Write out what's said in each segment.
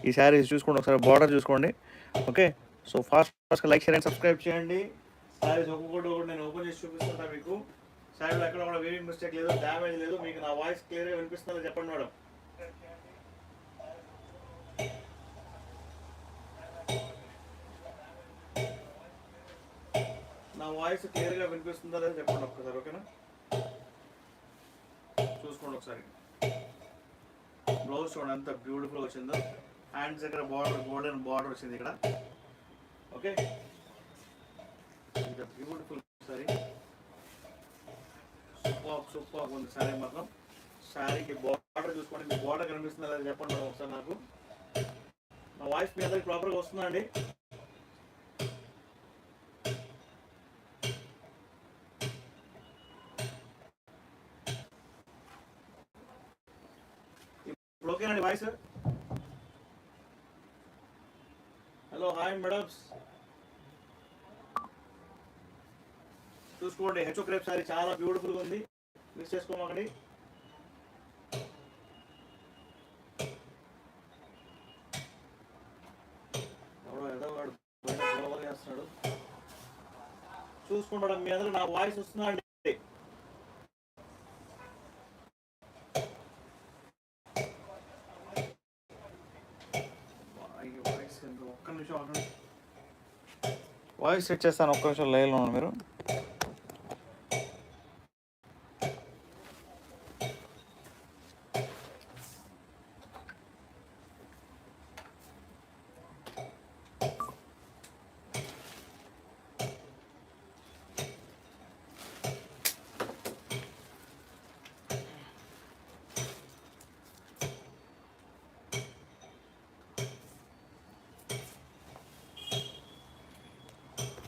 ఈ శారీస్ చూసుకోండి ఒకసారి, బార్డర్ చూసుకోండి. ఓకే, సో ఫాస్ట్గా లైక్ షేర్ అండ్ సబ్స్క్రైబ్ చేయండి. శారీస్ ఒక్కొక్కటి నేను ఓపెన్ చేసి చూపిస్తుంటా మీకు. శారీలో ఎక్కడ కూడా వీవింగ్ మిస్టేక్ లేదు, డ్యామేజ్ లేదు. మీకు నా వాయిస్ క్లియర్గా వినిపిస్తుందో చెప్పండి మేడం. నా వాయిస్ క్లియర్గా వినిపిస్తుందా లేదా చెప్పండి ఒక్కసారి. ఓకేనా, చూసుకోండి ఒకసారి. బ్లౌజ్ చూడండి ఎంత బ్యూటిఫుల్ వచ్చిందో. హ్యాండ్స్ దగ్గర బార్డర్, గోల్డెన్ బార్డర్ వచ్చింది ఇక్కడ. ఓకే, బ్యూటిఫుల్ సారీ, సూపర్ ఉంది సారీ మాత్రం. శారీకి బార్డర్ చూసుకోండి, మీకు బార్డర్ కనిపిస్తుందా లేదా చెప్పండి ఒకసారి నాకు. నా వాయిస్ మీ అందరికి ప్రాపర్గా వస్తుందా అండి? ఇప్పుడు ఓకేనండి వాయిస్? Hello, hi madams. చూసుకోండి, హెచ్ఓ క్రేప్ శారీ చాలా బ్యూటిఫుల్గా ఉంది, మిస్ చేసుకోమాకండి. చేస్తున్నాడు చూసుకోండి మీ అందరూ. నా వాయిస్ వస్తుందా అండి? ఒక్క నిమిషం వాయిస్ సెట్ చేస్తాను, ఒక్క నిమిషం లైన్లో ఉన్నాను మీరు.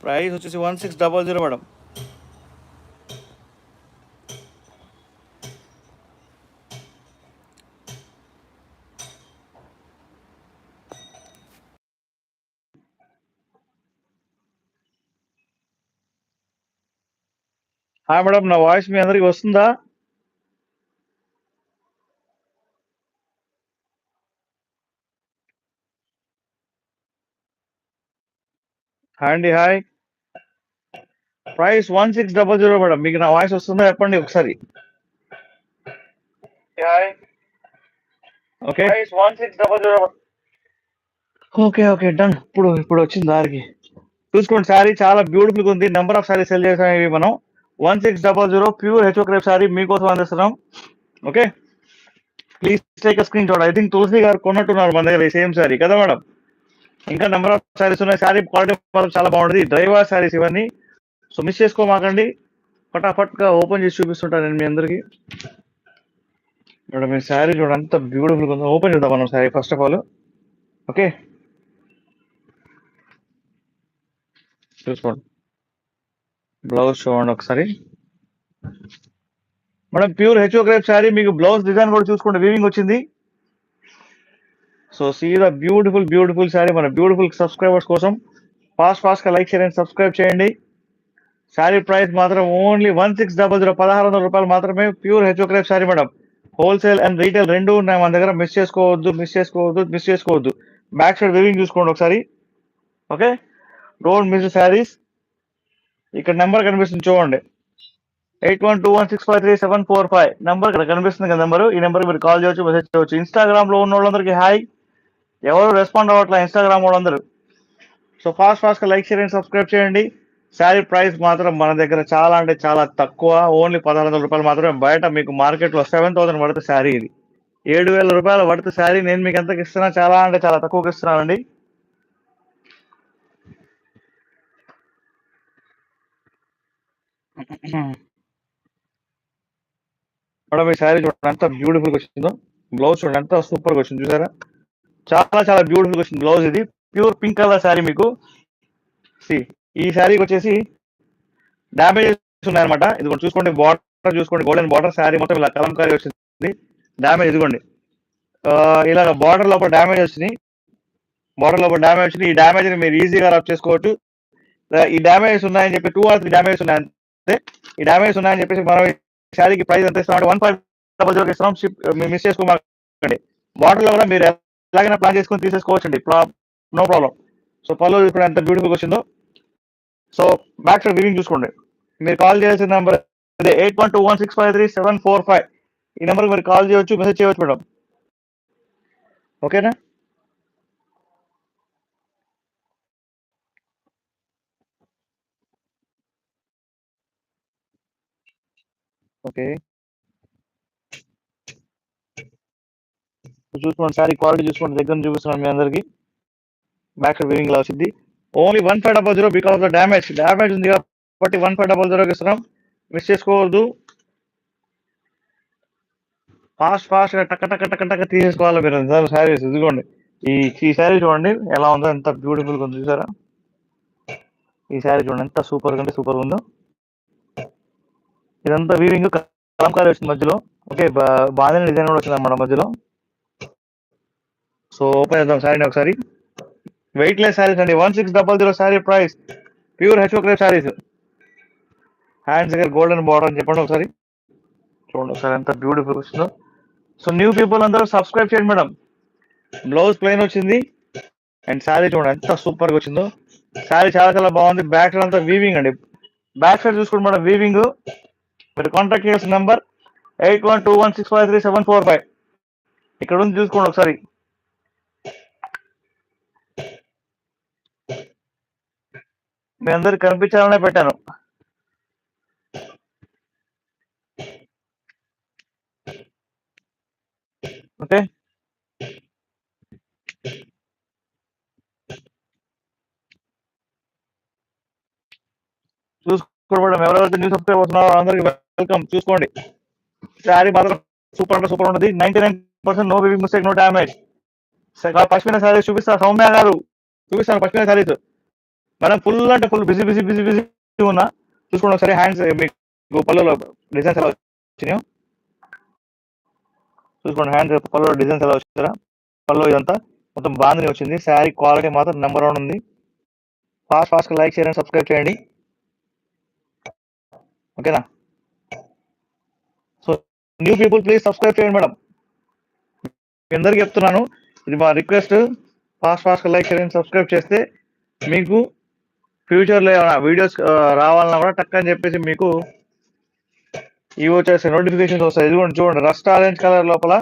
ప్రైస్ వచ్చేసి 1600 మేడం. హాయ్ మేడం, నా వాయిస్ మీ అందరికి వస్తుందా? హాయ్ అండి, హాయ్. Price 1600 madam. మీకు నా వాయిస్ వస్తుందా చెప్పండి ఒకసారి. Okay, price 1600. Okay okay, done. ఇప్పుడు వచ్చింది దారికి. చూసుకోండి, శారీ చాలా బ్యూటిఫుల్గా ఉంది. నెంబర్ ఆఫ్ శారీ సెల్ చేసాం మనం. 1600 ప్యూర్ హెచ్ఓ క్రేప్ శారీ మీకోసం అందిస్తున్నాం. Okay, please take a screen shot. I think Tulasi గారు కొన్నట్టున్నారు మన దగ్గర సేమ్ శారీ కదా మేడం. ఇంకా నెంబర్ ఆఫ్ శారీస్ ఉన్నాయి. శారీ క్వాలిటీ మాత్రం చాలా బాగుంటుంది. డ్రైవర్ శారీస్ ఇవన్నీ, సో మిస్ చేసుకోమాకండి. ఫటాఫట్గా ఓపెన్ చేసి చూపిస్తుంటాను నేను మీ అందరికి. మేడం, మీ శారీ చూడండి అంత బ్యూటిఫుల్గా ఉందో. ఓపెన్ చేద్దాం మనం sari first of all. Okay, చూసుకోండి, బ్లౌజ్ చూడండి ఒకసారి. మేడం, ప్యూర్ హెచ్ఓ క్రేప్ శారీ. మీకు బ్లౌజ్ డిజైన్ కూడా చూసుకోండి, వీవింగ్ వచ్చింది. So see the beautiful sari మన బ్యూటిఫుల్ సబ్స్క్రైబర్స్ కోసం. ఫాస్ట్గా లైక్ షేర్ అండ్ సబ్స్క్రైబ్ చేయండి. శారీ ప్రైస్ మాత్రం ఓన్లీ 1600, 1600 రూపాయలు మాత్రమే. ప్యూర్ హెచ్ఓ crepe sari madam. Wholesale and retail రెండు ఉన్నాయి మన దగ్గర. మిస్ చేసుకోవద్దు. బ్యాక్ సైడ్ వీవింగ్ చూసుకోండి ఒకసారి. Okay, don't miss saris. ఇక్కడ నెంబర్ కనిపిస్తుంది చూడండి, 8121653745 నెంబర్ ఇక్కడ కనిపిస్తుంది కదా నెంబరు. ఈ నెంబర్కి మీరు కాల్ చేయవచ్చు, మెసేజ్ చేయవచ్చు. ఇన్స్టాగ్రామ్ లో ఉన్న వాళ్ళందరికీ హాయ్. ఎవరు రెస్పాండ్ అవ్వట్లా ఇన్స్టాగ్రామ్ వాళ్ళందరూ. సో ఫాస్ట్గా లైక్ షేర్ అండ్ సబ్స్క్రైబ్ చేయండి. శారీ ప్రైస్ మాత్రం మన దగ్గర చాలా అంటే చాలా తక్కువ, ఓన్లీ 1600 రూపాయలు మాత్రమే. బయట మీకు మార్కెట్లో 7000 పడుతుంది శారీ. ఇది 7000 రూపాయలు పడుతుంది శారీ. నేను మీకు ఎంతకి ఇస్తున్నా? చాలా అంటే చాలా తక్కువకి ఇస్తున్నానండి. మేడం, ఈ శారీ చూడండి ఎంత బ్యూటిఫుల్గా వచ్చిందో. బ్లౌజ్ చూడండి ఎంత సూపర్గా వచ్చింది, చూసారా? చాలా బ్యూటిఫుల్గా వచ్చింది బ్లౌజ్. ఇది ప్యూర్ పింక్ కలర్ శారీ. మీకు ఈ శారీకి వచ్చేసి డ్యామేజెస్ ఉన్నాయన్నమాట. ఇది కూడా చూసుకోండి, బార్డర్ చూసుకోండి, గోల్డెన్ బార్డర్. శారీ మొత్తం ఇలా కలంకారీ వచ్చింది. డ్యామేజ్ ఇదిగోండి, ఇలాగ బార్డర్ లోపల డ్యామేజ్ వచ్చింది. ఈ డ్యామేజ్ ని మీరు ఈజీగా రబ్ చేసుకోవచ్చు. ఈ డ్యామేజెస్ ఉన్నాయని చెప్పి 2 or 3 డ్యామేజెస్ ఉన్నాయంటే, ఈ డ్యామేజెస్ ఉన్నాయని చెప్పేసి మనం శారీకి ప్రైస్ ఎంత ఇస్తాం అంటే 1500 ఇస్తున్నాం. మిస్ చేసుకోమాకండి. బార్డర్ లో కూడా మీరు ఎలాగైనా ప్లాన్ చేసుకొని తీసేసుకోవచ్చండి, నో ప్రాబ్లం. సో పళ్ళు ఇప్పుడు ఎంత బ్యూటిఫుల్ వచ్చిందో. సో బ్యాక్ సైడ్ వీవింగ్ చూసుకోండి. మీరు కాల్ చేయాల్సిన నెంబర్ అదే 8121653745. ఈ నెంబర్కి మీరు కాల్ చేయవచ్చు, మెసేజ్ చేయవచ్చు మేడం. ఓకేనా? ఓకే, చూసుకోండి సారీ క్వాలిటీ చూసుకోండి, దగ్గర నుంచి చూపిస్తున్నాను మీ అందరికి. బ్యాక్ సైడ్ వీవింగ్ లా వచ్చింది. Only 1500 because of the damage ఉంది కాబట్టి 1500 ఇస్తున్నాం. మిస్ చేసుకోవద్దు. ఫాస్ట్ గా టక్క టక్క టక్క టక్క తీసేసుకోవాలి మీరు శారీస్. ఇదిగోండి ఈ శారీ చూడండి ఎలా ఉందో, ఎంత బ్యూటిఫుల్ గా ఉంది చూసారా? ఈ శారీ చూడండి ఎంత సూపర్ గా అంటే సూపర్ ఉందో. ఇదంతా వీవింగ్ కలంకారీ వచ్చింది మధ్యలో. ఓకే, బాగా డిజైన్ కూడా వచ్చింది అన్నమాట మధ్యలో. సో ఓపెన్ చేద్దాం శారీని ఒకసారి. వెయిట్ లెస్ శారీస్ అండి, 1600 శారీ ప్రైస్. ప్యూర్ హెచ్ఓ క్రేప్ శారీస్. హ్యాండ్స్ దగ్గర గోల్డెన్ బార్డర్ అని చెప్పండి ఒకసారి. చూడండి ఒకసారి ఎంత బ్యూటిఫుల్ వచ్చిందో. సో న్యూ పీపుల్ అందరూ సబ్స్క్రైబ్ చేయండి మేడం. బ్లౌజ్ ప్లెయిన్ వచ్చింది అండ్ శారీ చూడండి ఎంత సూపర్ గా వచ్చిందో. శారీ చాలా చాలా బాగుంది. బ్యాక్ సైడ్ అంతా వీవింగ్ అండి. బ్యాక్ సైడ్ చూసుకోండి మేడం వీవింగ్. మీరు కాంటాక్ట్ చేయాల్సిన నెంబర్ 8121653745. ఇక్కడ ఉంది చూసుకోండి ఒకసారి. మీ అందరికి కనిపించాలనే పెట్టాను. ఓకే, చూసుకోండి మేడం. ఎవరెవరైతే న్యూ సబ్స్క్రైబ్ అవుతున్నారో అందరికి వెల్కమ్. చూసుకోండి శారీ మాత్రం సూపర్ అంటే సూపర్ ఉంటుంది. 99% no weaving mistake, no damage. పశ్చిమ శారీస్ చూపిస్తా సౌమ్య గారు, చూపిస్తాను పశ్చిమ శారీస్. మేడం ఫుల్ అంటే full busy busy busy busy ఉన్నా. చూసుకోండి ఒకసారి హ్యాండ్స్ మీకు పళ్ళులో డిజైన్స్ ఎలా వచ్చినాయో చూసుకోండి. హ్యాండ్స్ పళ్ళులో డిజైన్స్ ఎలా వచ్చారా? పళ్ళు ఇదంతా మొత్తం బాగానే వచ్చింది. శారీ క్వాలిటీ మాత్రం నెంబర్ 1 ఉంది. ఫాస్ట్ గా లైక్ షేర్ అండ్ సబ్స్క్రైబ్ చేయండి. ఓకేనా? So new people please subscribe చేయండి మేడం. మీ అందరికి చెప్తున్నాను, ఇది మా రిక్వెస్ట్. ఫాస్ట్ గా లైక్ షేర్ అండ్ సబ్స్క్రైబ్ చేస్తే మీకు ఫ్యూచర్లో వీడియోస్ రావాలన్నా కూడా టక్ అని చెప్పేసి మీకు ఇవి వచ్చేసి నోటిఫికేషన్స్ వస్తాయి. ఇది చూడండి రస్ట్ ఆరెంజ్ కలర్ లోపల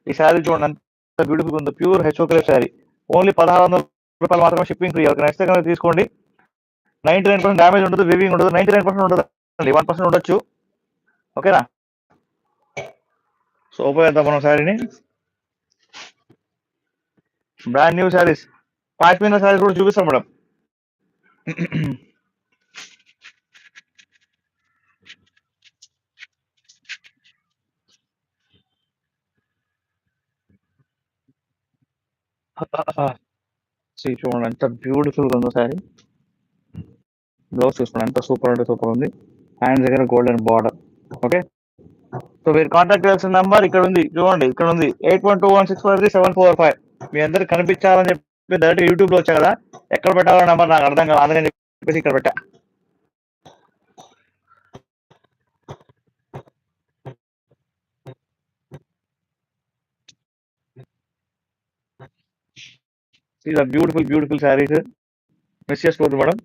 ఈ శారీ చూడండి ఎంత బ్యూటిఫుల్ ఉంది. ప్యూర్ హెచ్ఓ క్రేప్ శారీ. ఓన్లీ 1600 రూపాయలు మాత్రమే షిప్పింగ్ ఫ్రీ. ఒక నెక్స్ట్ కనుక తీసుకోండి. 99% డ్యామేజ్ ఉండదు, వీవింగ్ ఉండదు. 99% ఉండదు అండి, 1% ఉండొచ్చు. ఓకేనా? సో ఓపెన్ చేద్దాం మనం శారీని. బ్రాండ్ న్యూ శారీస్, పాష్మీనా శారీస్ కూడా చూపిస్తాం మేడం. చూడండి ఎంత బ్యూటిఫుల్ గా ఉందో శారీ. బ్లౌజ్ చూసుకోండి ఎంత సూపర్ అంటే సూపర్ ఉంది. హ్యాండ్స్ దగ్గర గోల్డెన్ బార్డర్. ఓకే, సో మీరు కాంటాక్ట్ చేయాల్సిన నెంబర్ ఇక్కడ ఉంది చూడండి. ఇక్కడ ఉంది 8121653745. మీ అందరికి కనిపించాలని చెప్పి డైరెక్ట్ యూట్యూబ్ లో వచ్చా కదా, ఎక్కడ పెట్టాలో నెంబర్ నాకు అర్థం కాదు, అందుకని చెప్పేసి ఇక్కడ పెట్టా. బ్యూటిఫుల్ శారీస్. మిస్ చేసుకోవద్దు మేడం.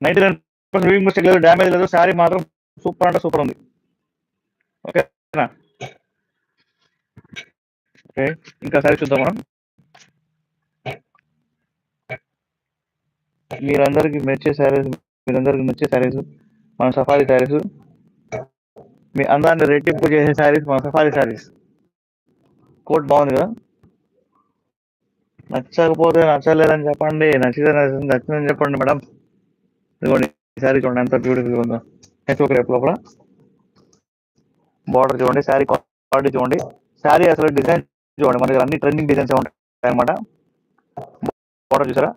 99% వీవింగ్ మిస్టేక్ లేదు, డ్యామేజ్ లేదు. శారీ మాత్రం సూపర్ అంటే సూపర్ ఉంది. ఓకేనా? ఓకే, ఇంకా శారీ చూద్దాం మనం. మీరందరికి మెచ్చే శారీస్ మన సఫారీ శారీస్. మీ అందాన్ని రెట్టింపు చేసే శారీస్ మన సఫారీ శారీస్. కోట్ బాగుంది కదా? నచ్చకపోతే నచ్చలేదని చెప్పండి, నచ్చితే నచ్చిందని చెప్పండి మేడం. ఇదిగోండి శారీ చూడండి ఎంత బ్యూటిఫుల్ ఉందో. హెచ్ఓ క్రేప్ లోపల బార్డర్ చూడండి. శారీ క్వాలిటీ చూడండి. శారీ అసలు డిజైన్ చూడండి, మన దగ్గర అన్ని ట్రెండింగ్ డిజైన్స్ ఉంటాయి అనమాట. బార్డర్ చూసారా?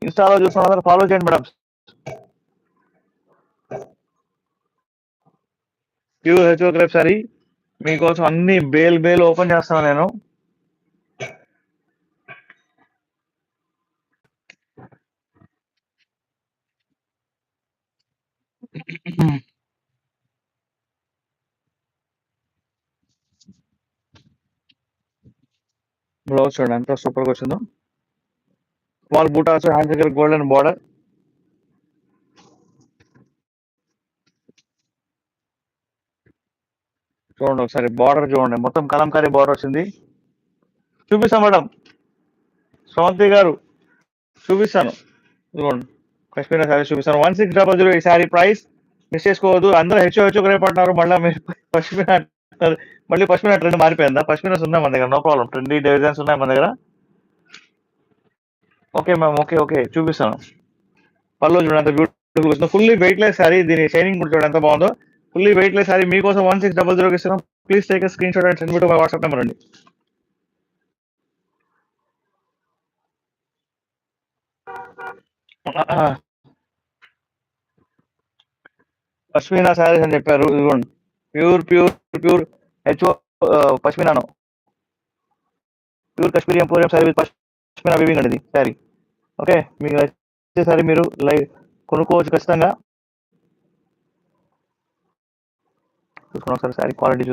ఇన్స్టాలో చూస్తున్న ఫాలో చేయండి మేడం. ప్యూర్ హెచ్ఓ క్రేప్ శారీ మీకోసం అన్ని బేల్ ఓపెన్ చేస్తాను నేను. బ్లౌజ్ చూడండి ఎంత సూపర్గా వచ్చిందో. స్మాల్ బూటాస్, హ్యాండ్స్ దగ్గర గోల్డెన్ బార్డర్. చూడండి ఒకసారి బార్డర్ చూడండి, మొత్తం కలంకారీ బార్డర్ వచ్చింది. చూపిస్తాం మేడం, శ్రవంతి గారు చూపిస్తాను. ఇదిగోండి కశ్మీర్ శారీ చూపిస్తాను. 1600 ఈ శారీ ప్రైస్. మిస్ చేసుకోవద్దు. అందరూ హెచ్చు రేపంటున్నారు, మళ్ళీ మీరు పశ్మిన అంటారు. మళ్ళీ పశ్మిన ట్రెండ్ మారిపోయిందా? పశ్మినస్ ఉన్నాయి మన దగ్గర, నో ప్రాబ్లం. ట్రెండీ డిజైన్స్ ఉన్నాయి మన దగ్గర. ఓకే మ్యామ్, ఓకే ఓకే చూపిస్తాను. పళ్ళు చూడండి ఎంత బ్యూటిఫుల్ వచ్చిందో. ఫుల్లీ వెయిట్లెస్ శారీ, దీని షైనింగ్ కూడా చూడండి ఎంత బాగుందో. ఫుల్లీ వెయిట్లెస్ శారీ మీకోసం 1600 ఇస్తున్నాం. Please take screen shot and send me to my WhatsApp number అండి. పశ్మినా శారీస్ అని చెప్పారు, ఇదిగోండి ప్యూర్ ప్యూర్ ప్యూర్ హెచ్ఓ పశ్మినాను, pure Kashmiri emporium sari with pashmina weaving అండి ఇది శారీ. ఓకే, మీకు నచ్చే శారీ మీరు లైవ్ కొనుక్కోవచ్చు ఖచ్చితంగా. చూసుకోండి ఒకసారి శారీ క్వాలిటీ చూసుకోండి.